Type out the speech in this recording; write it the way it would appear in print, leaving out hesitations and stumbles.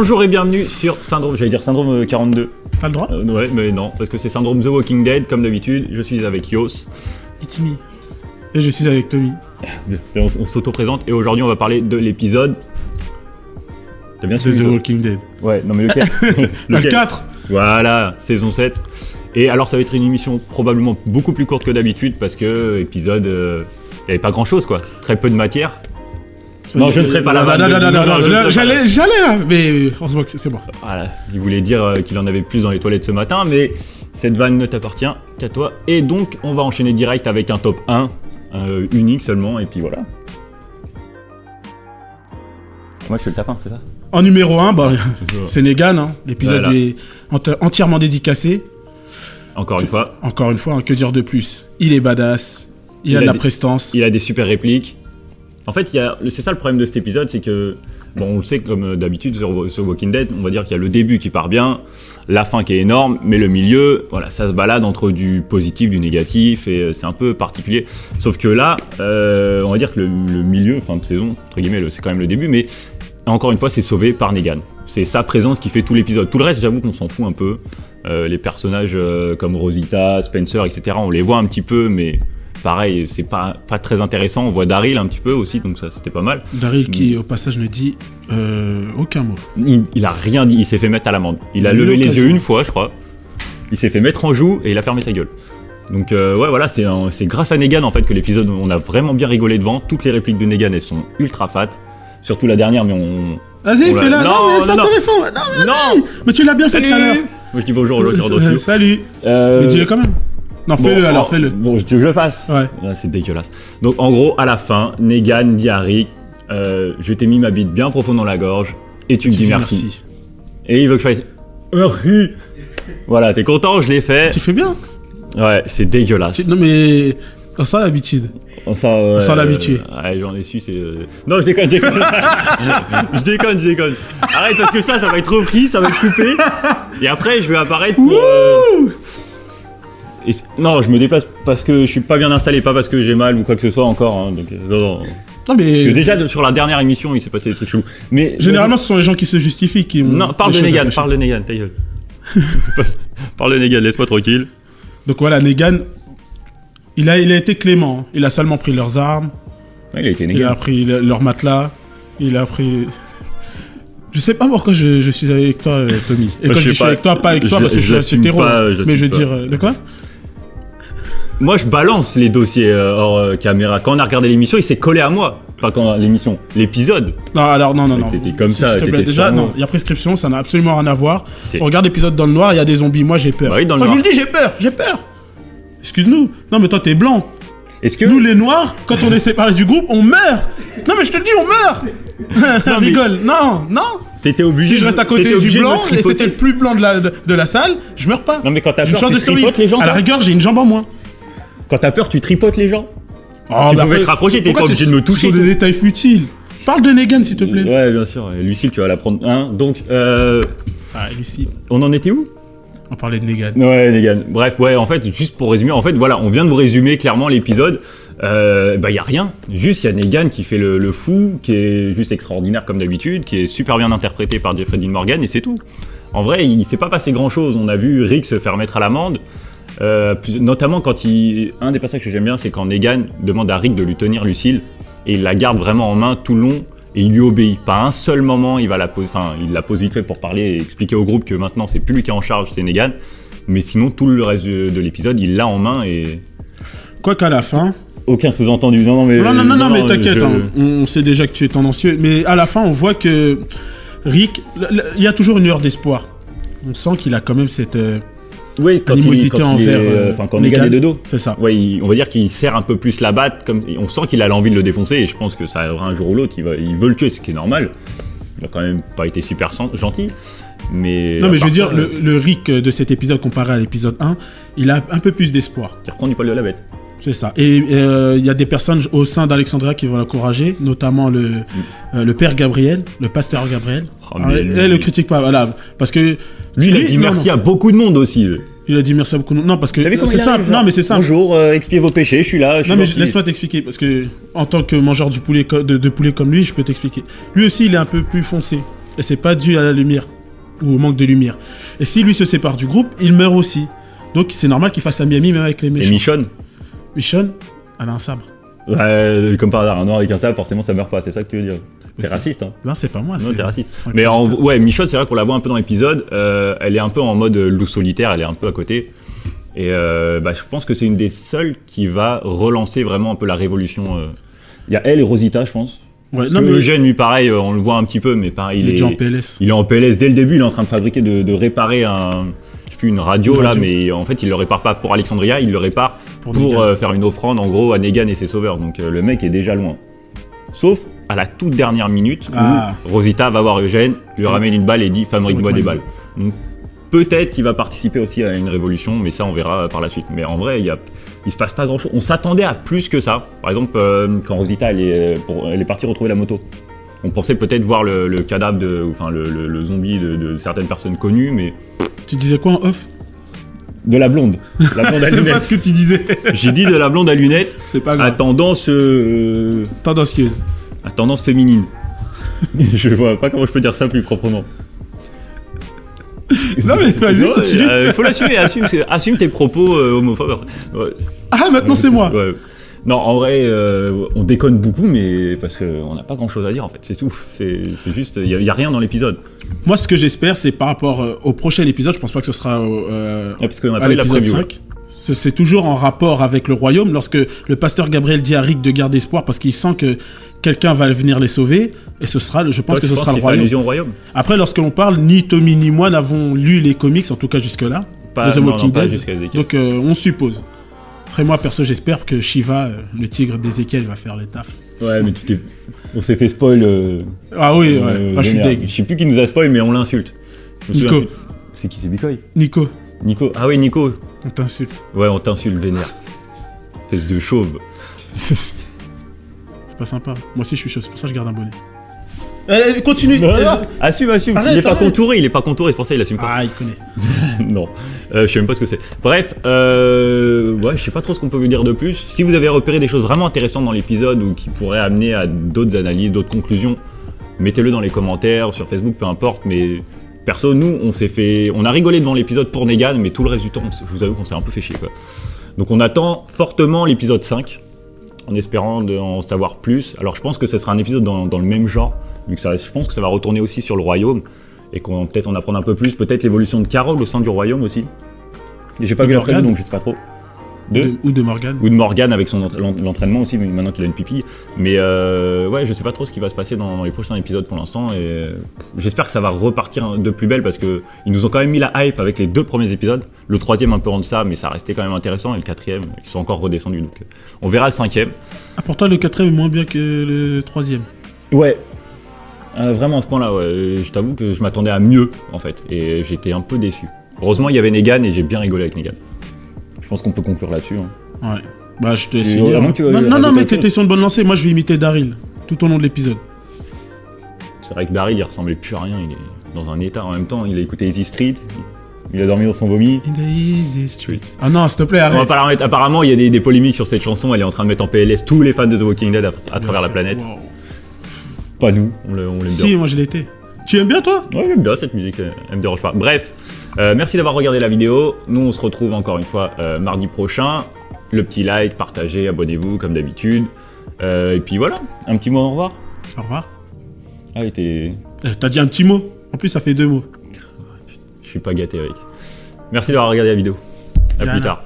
Bonjour et bienvenue sur Syndrome, j'allais dire Syndrome 42. Pas le droit Ouais, mais non, parce que c'est Syndrome The Walking Dead, comme d'habitude. Je suis avec Yos. It's me. Et je suis avec Tommy. On s'auto-présente et aujourd'hui on va parler de l'épisode... T'as bien De suivi, The toi Walking Dead. Ouais, non mais lequel? Le 4. Voilà, saison 7. Et alors ça va être une émission probablement beaucoup plus courte que d'habitude parce que épisode... il n'y avait pas grand chose quoi, très peu de matière. Non, je ne ferai pas la vanne. Non, j'allais, hein, mais on se voit que c'est bon. Voilà, il voulait dire qu'il en avait plus dans les toilettes ce matin, mais cette vanne ne t'appartient qu'à toi. Et donc, on va enchaîner direct avec un top 1, unique seulement, et puis voilà. Moi, je fais le tapin, c'est ça? En numéro 1, c'est Negan. Hein. L'épisode Voilà. est entièrement dédicacé. Encore une fois. Encore une fois, hein, que dire de plus? Il est badass. Il a de la prestance. Il a des super répliques. En fait, c'est ça le problème de cet épisode, c'est que, bon, on le sait comme d'habitude sur Walking Dead, on va dire qu'il y a le début qui part bien, la fin qui est énorme, mais le milieu, voilà, ça se balade entre du positif, du négatif, et c'est un peu particulier. Sauf que là, on va dire que le milieu, fin de saison, entre guillemets, c'est quand même le début, mais encore une fois, c'est sauvé par Negan. C'est sa présence qui fait tout l'épisode. Tout le reste, j'avoue qu'on s'en fout un peu. Les personnages comme Rosita, Spencer, etc., on les voit un petit peu, mais... Pareil, c'est pas très intéressant. On voit Daryl un petit peu aussi, donc ça c'était pas mal. Daryl qui, au passage, ne dit aucun mot. Il a rien dit, il s'est fait mettre à l'amende. Il a levé les yeux une fois, je crois. Il s'est fait mettre en joue et il a fermé sa gueule. Donc ouais, voilà, c'est grâce à Negan en fait que l'épisode, on a vraiment bien rigolé devant. Toutes les répliques de Negan, elles sont ultra fat. Surtout la dernière, mais on... Vas-y, fais-la. Non, mais c'est intéressant. Non, mais vas-y. Mais tu l'as bien fait tout à l'heure. Moi je dis bonjour aux gens qui rentrent dessus. Salut. Mais dis-le quand même. Non, fais-le alors, fais-le. Bon, tu veux que je le fasse? Ouais. C'est dégueulasse. Donc, en gros, à la fin, Negan dit à Rick, je t'ai mis ma bite bien profond dans la gorge, et tu me dis merci. Et il veut que je fasse Harry. Voilà, t'es content, je l'ai fait. Tu fais bien. Ouais, c'est dégueulasse. Non, mais on sent l'habitude. On sent l'habitude. Ouais, j'en ai su, c'est... Non, je déconne. Je déconne. Arrête, parce que ça va être repris, ça va être coupé. Et après, je vais apparaître pour... Non, je me déplace parce que je suis pas bien installé, pas parce que j'ai mal ou quoi que ce soit encore. Hein, donc, non. Non, mais... Parce que déjà, sur la dernière émission, il s'est passé des trucs chelous. Mais généralement, ce sont les gens qui se justifient qui ont... Non, parle de Negan, ta gueule. Parle de Negan, laisse-moi tranquille. Donc voilà, Negan, il a été clément. Il a seulement pris leurs armes. Ouais, il a été Negan. Il a pris leur matelas. Il a pris... Je sais pas pourquoi je suis avec toi, Tommy. Et quand je suis avec toi, pas avec toi, parce que je suis hétéro. Mais je veux dire... De quoi? Moi, je balance les dossiers hors caméra. Quand on a regardé l'émission, il s'est collé à moi. Enfin, quand l'épisode. Non, alors non. T'étais comme ça, s'il te plaît, déjà, non. Il y a prescription, ça n'a absolument rien à voir. On regarde l'épisode dans le noir, il y a des zombies. Moi, j'ai peur. Bah oui, dans le moi, noir. je vous le dis, j'ai peur. Excuse-nous. Non, mais toi, t'es blanc. Est-ce que... Nous, les noirs, quand on est séparés du groupe, on meurt. Non, mais je te le dis, on meurt. Non, rigole. Non. T'étais obligé. Si je reste à côté du blanc, et c'était le plus blanc de la salle, je meurs pas. Non, mais quand t'as peur, tu tripotes les gens. À la rigueur, j'ai une jambe en moins. Quand t'as peur, tu tripotes les gens. Oh, tu pouvais te rapprocher, t'es pas obligé de me toucher. Ce sont des détails futiles. Parle de Negan, s'il te plaît. Ouais, bien sûr. Et Lucille, tu vas la prendre. Hein, donc, Lucille. On en était où? On parlait de Negan. Ouais, Negan. Bref, ouais, en fait, juste pour résumer, en fait, voilà, on vient de vous résumer clairement l'épisode. Y a rien. Juste, il y a Negan qui fait le fou, qui est juste extraordinaire comme d'habitude, qui est super bien interprété par Jeffrey Dean Morgan, et c'est tout. En vrai, il s'est pas passé grand-chose. On a vu Rick se faire mettre à l'amende. Notamment quand un des passages que j'aime bien, c'est quand Negan demande à Rick de lui tenir Lucille et il la garde vraiment en main tout le long et il lui obéit. Pas un seul moment, il la pose vite fait pour parler et expliquer au groupe que maintenant c'est plus lui qui est en charge, c'est Negan. Mais sinon tout le reste de l'épisode, il l'a en main et... Quoi qu'à la fin... Aucun sous-entendu, non mais t'inquiète, on sait déjà que tu es tendancieux, mais à la fin on voit que Rick, il y a toujours une lueur d'espoir. On sent qu'il a quand même cette... Oui, quand Negan est de dos. C'est ça. Ouais, on va dire qu'il serre un peu plus la batte, on sent qu'il a l'envie de le défoncer, et je pense que ça arrivera un jour ou l'autre, il veut le tuer, ce qui est normal. Il a quand même pas été super gentil. Mais non, mais je veux dire, le Rick de cet épisode comparé à l'épisode 1, il a un peu plus d'espoir. Il reprend du poil de la bête. C'est ça. Et il y a des personnes au sein d'Alexandria qui vont l'encourager, notamment le père Gabriel, le pasteur Gabriel. Le critique pas, voilà. Parce que... Lui, il a dit merci à beaucoup de monde aussi. Il a dit merci à beaucoup de monde. Non, parce que c'est simple. Non, mais c'est simple. Bonjour, expiez vos péchés, je suis là. Non, mais laisse-moi t'expliquer. Parce que, en tant que mangeur de poulet comme lui, je peux t'expliquer. Lui aussi, il est un peu plus foncé. et c'est pas dû à la lumière ou au manque de lumière. Et si lui se sépare du groupe, il meurt aussi. Donc c'est normal qu'il fasse ami même avec les méchants. Et Michonne? Michonne, elle a un sabre. Ouais, comme par hasard, un noir avec un sabre, forcément ça meurt pas, c'est ça que tu veux dire? T'es raciste, hein? Non, c'est pas moi. Non, t'es raciste. Mais ouais, Michonne, c'est vrai qu'on la voit un peu dans l'épisode, elle est un peu en mode loup solitaire, elle est un peu à côté. Et je pense que c'est une des seules qui va relancer vraiment un peu la révolution. Il y a elle et Rosita, je pense. Ouais, Parce que Eugène, lui, pareil, on le voit un petit peu, mais pareil, il est en PLS. Il est en PLS dès le début, il est en train de fabriquer, de réparer une radio là, mais en fait, il le répare pas pour Alexandria, il le répare pour faire une offrande, en gros, à Negan et ses sauveurs. Donc le mec est déjà loin. Sauf à la toute dernière minute où Rosita va voir Eugène, lui ramène une balle et dit « fabrique-moi des balles ». Donc peut-être qu'il va participer aussi à une révolution, mais ça, on verra par la suite. Mais en vrai, il se passe pas grand-chose. On s'attendait à plus que ça. Par exemple, quand Rosita, elle est partie retrouver la moto. On pensait peut-être voir le cadavre, le zombie de certaines personnes connues, mais... Tu disais quoi en off? De la blonde. La blonde à lunettes. C'est pas ce que tu disais. J'ai dit de la blonde à lunettes. C'est pas grave. À tendance... tendancieuse. À tendance féminine. Je vois pas comment je peux dire ça plus proprement. Non mais vas-y, continue. Faut l'assumer, assume tes propos homophobes. Ouais. Ah, maintenant c'est moi. Ouais. Non, en vrai, on déconne beaucoup, mais parce qu'on n'a pas grand-chose à dire en fait, c'est tout. C'est juste, il y a rien dans l'épisode. Moi, ce que j'espère, c'est par rapport au prochain épisode, je pense pas que ce sera parce qu'on a pas eu la preview. 5. C'est toujours en rapport avec le royaume, lorsque le pasteur Gabriel dit à Rick de garder espoir parce qu'il sent que quelqu'un va venir les sauver, et je pense que ce sera le royaume. Après, lorsque l'on parle, ni Tommy ni moi n'avons lu les comics, en tout cas jusque-là, de The Walking Dead, donc on suppose. Après moi, perso, j'espère que Shiva, le tigre d'Ézéchiel, va faire le taf. Ouais, mais on s'est fait spoil. Ah oui, ouais. Je suis deg. Je sais plus qui nous a spoil, mais on l'insulte. Nico. C'est qui, c'est Bikoy? Nico. Ah oui, Nico. On t'insulte. Ouais, on t'insulte, vénère. Fesse de chauve. C'est pas sympa. Moi aussi, je suis chauve, c'est pour ça que je garde un bonnet. Continue. Assume. Arrête, il est pas contouré, c'est pour ça qu'il assume pas. Ah, il connaît. Non, je sais même pas ce que c'est. Bref, ouais, je sais pas trop ce qu'on peut vous dire de plus. Si vous avez repéré des choses vraiment intéressantes dans l'épisode ou qui pourraient amener à d'autres analyses, d'autres conclusions, mettez-le dans les commentaires, sur Facebook, peu importe. Mais perso, nous, on a rigolé devant l'épisode pour Negan, mais tout le reste du temps, je vous avoue qu'on s'est un peu fait chier, quoi. Donc on attend fortement l'épisode 5, en espérant en savoir plus. Alors je pense que ce sera un épisode dans le même genre, vu que je pense que ça va retourner aussi sur le royaume, et qu'on va peut-être en apprendre un peu plus, peut-être l'évolution de Carol au sein du royaume aussi. Et j'ai pas vu la preview, donc je sais pas trop. Ou de Morgan. Ou de Morgan avec l'entraînement aussi, maintenant qu'il a une pupille. Mais ouais, je sais pas trop ce qui va se passer dans les prochains épisodes pour l'instant, et j'espère que ça va repartir de plus belle, parce qu'ils nous ont quand même mis la hype avec les 2 premiers épisodes. Le 3e un peu en deçà, mais ça restait quand même intéressant, et le 4e, ils sont encore redescendus, donc on verra le 5e. Ah, pourtant le 4e est moins bien que le 3e. Ouais. Vraiment à ce point-là, ouais. Je t'avoue que je m'attendais à mieux, en fait, et j'étais un peu déçu. Heureusement, il y avait Negan, et j'ai bien rigolé avec Negan. Je pense qu'on peut conclure là-dessus. Hein. Ouais. Bah, je te laisse finir. Non, mais t'étais sur une bonne lancée. Moi, je vais imiter Daryl tout au long de l'épisode. C'est vrai que Daryl, il ressemblait plus à rien. Il est dans un état en même temps. Il a écouté Easy Street. Il a dormi dans son vomi. In the Easy Street. Ah non, s'il te plaît, arrête. On va pas la remettre. Apparemment, il y a des polémiques sur cette chanson. Elle est en train de mettre en PLS tous les fans de The Walking Dead à travers la planète. Wow. Pas nous. On l'aime bien. Si, moi, je l'étais. Tu aimes bien, toi? Ouais, j'aime bien cette musique. Elle me dérange pas. Bref. Merci d'avoir regardé la vidéo. Nous, on se retrouve encore une fois mardi prochain. Le petit like, partagez, abonnez-vous comme d'habitude. Et puis voilà, un petit mot au revoir. Au revoir. Ah oui, t'as dit un petit mot. En plus, ça fait 2 mots. Je suis pas gâté avec. Merci d'avoir regardé la vidéo. À plus tard.